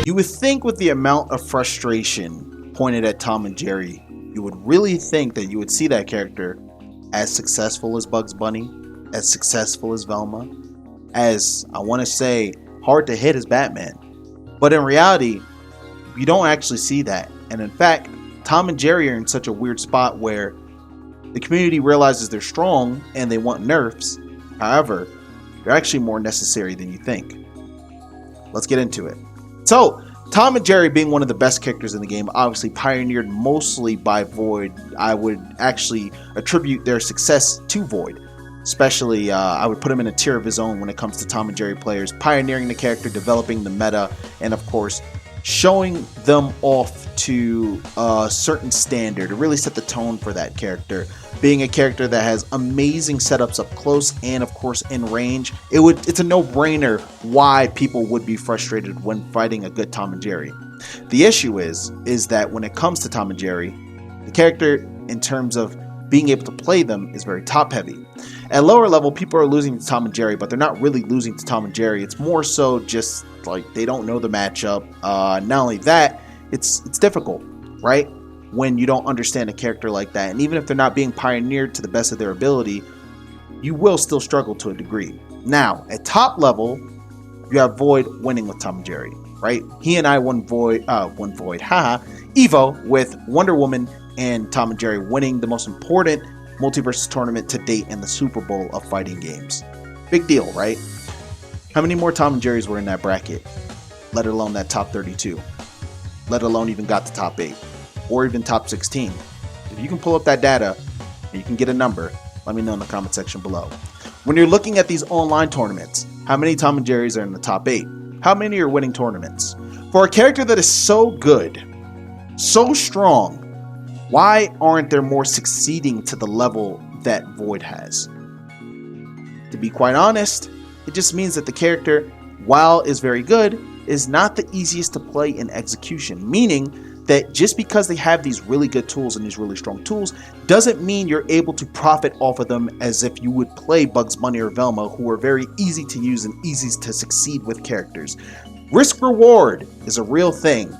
You would think with the amount of frustration pointed at Tom and Jerry, you would really think that you would see that character as successful as Bugs Bunny, as successful as Velma, as, I want to say, hard to hit as Batman. But in reality, you don't actually see that. And in fact, Tom and Jerry are in such a weird spot where the community realizes they're strong and they want nerfs. However, they're actually more necessary than you think. Let's get into it. So, Tom and Jerry being one of the best characters in the game, obviously pioneered mostly by Void. I would actually attribute their success to Void. Especially, I would put him in a tier of his own when it comes to Tom and Jerry players, pioneering the character, developing the meta, and of course, showing them off to a certain standard to really set the tone for that character. Being a character that has amazing setups up close and of course in range, it's a no-brainer why people would be frustrated when fighting a good Tom and Jerry. The issue is that when it comes to Tom and Jerry, the character in terms of being able to play them is very top heavy. At lower level, people are losing to Tom and Jerry, but they're not really losing to Tom and Jerry. It's more so just like they don't know the matchup. Not only that, it's difficult, right? When you don't understand a character like that. And even if they're not being pioneered to the best of their ability, you will still struggle to a degree. Now, at top level, you have Void winning with Tom and Jerry, right? He and I won Void, Evo with Wonder Woman and Tom and Jerry winning the most important Multiversus tournament to date in the Super Bowl of fighting games. Big deal, right? How many more Tom and Jerrys were in that bracket? Let alone that top 32. Let alone even got to top 8. Or even top 16. If you can pull up that data, and you can get a number, let me know in the comment section below. When you're looking at these online tournaments, how many Tom and Jerrys are in the top 8? How many are winning tournaments? For a character that is so good, so strong, why aren't there more succeeding to the level that Void has? To be quite honest, it just means that the character, while is very good, is not the easiest to play in execution. Meaning that just because they have these really good tools and these really strong tools, doesn't mean you're able to profit off of them as if you would play Bugs Bunny or Velma, who are very easy to use and easy to succeed with characters. Risk reward is a real thing.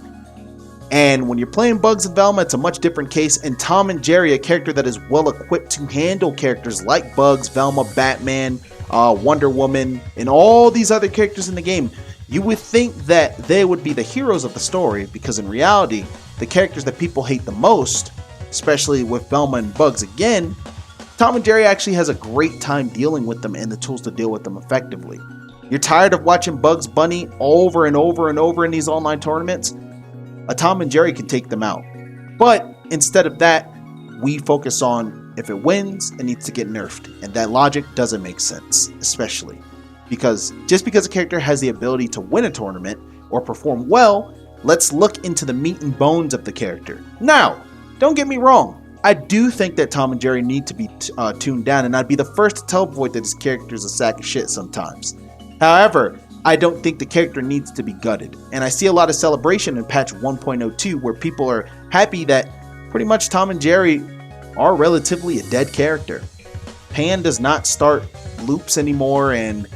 And when you're playing Bugs and Velma, it's a much different case. And Tom and Jerry, a character that is well equipped to handle characters like Bugs, Velma, Batman, Wonder Woman, and all these other characters in the game, you would think that they would be the heroes of the story, because in reality, the characters that people hate the most, especially with Velma and Bugs again, Tom and Jerry actually has a great time dealing with them and the tools to deal with them effectively. You're tired of watching Bugs Bunny over and over and over in these online tournaments? A Tom and Jerry can take them out. But instead of that, we focus on if it wins, it needs to get nerfed. And that logic doesn't make sense, especially because just because a character has the ability to win a tournament or perform well, let's look into the meat and bones of the character. Now, don't get me wrong. I do think that Tom and Jerry need to be tuned down, and I'd be the first to tell Void that his character is a sack of shit sometimes. However, I don't think the character needs to be gutted. And I see a lot of celebration in patch 1.02 where people are happy that pretty much Tom and Jerry are relatively a dead character. Pan does not start loops anymore, and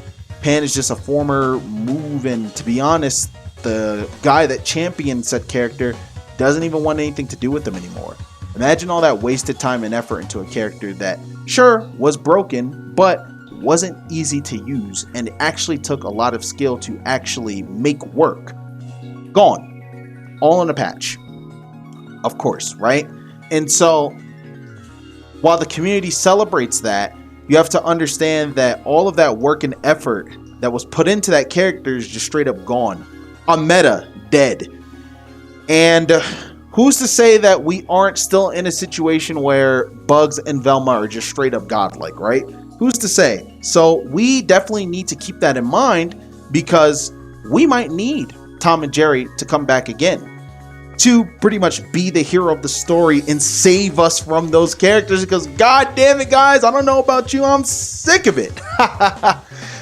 Pan is just a former move, and to be honest, the guy that championed said character doesn't even want anything to do with them anymore. Imagine all that wasted time and effort into a character that, sure, was broken, but wasn't easy to use, and it actually took a lot of skill to actually make work. Gone. All in a patch. Of course, right? And so, while the community celebrates that, you have to understand that all of that work and effort that was put into that character is just straight up gone. A meta, dead. And who's to say that we aren't still in a situation where Bugs and Velma are just straight up godlike, right? Who's to say? So we definitely need to keep that in mind, because we might need Tom and Jerry to come back again to pretty much be the hero of the story and save us from those characters, because god damn it guys, I don't know about you, I'm sick of it.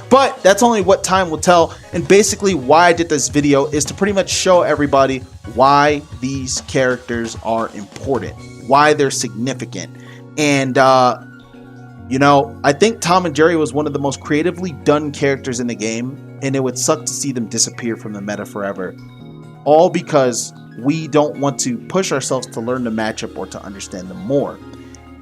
But that's only what time will tell. And basically why I did this video is to pretty much show everybody why these characters are important, why they're significant. And you know, I think Tom and Jerry was one of the most creatively done characters in the game, and it would suck to see them disappear from the meta forever. all because we don't want to push ourselves to learn the matchup or to understand them more.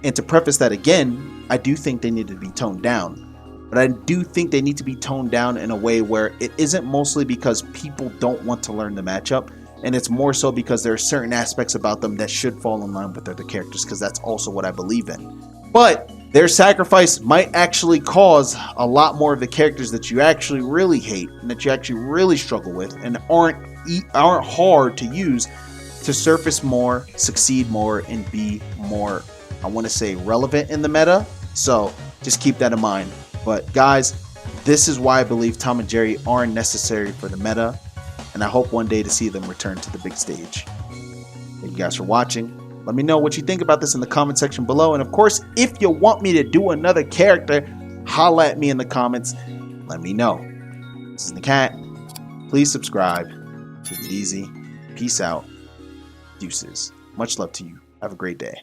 And to preface that again, I do think they need to be toned down. But I do think they need to be toned down in a way where it isn't mostly because people don't want to learn the matchup, and it's more so because there are certain aspects about them that should fall in line with other characters, because that's also what I believe in. But their sacrifice might actually cause a lot more of the characters that you actually really hate and that you actually really struggle with and aren't hard to use to surface more, succeed more, and be more, I want to say, relevant in the meta. So just keep that in mind. But guys, this is why I believe Tom and Jerry aren't necessary for the meta, and I hope one day to see them return to the big stage. Thank you guys for watching. Let me know what you think about this in the comment section below. And of course, if you want me to do another character, holla at me in the comments. Let me know. This is NAKAT. Please subscribe. Take it easy. Peace out. Deuces. Much love to you. Have a great day.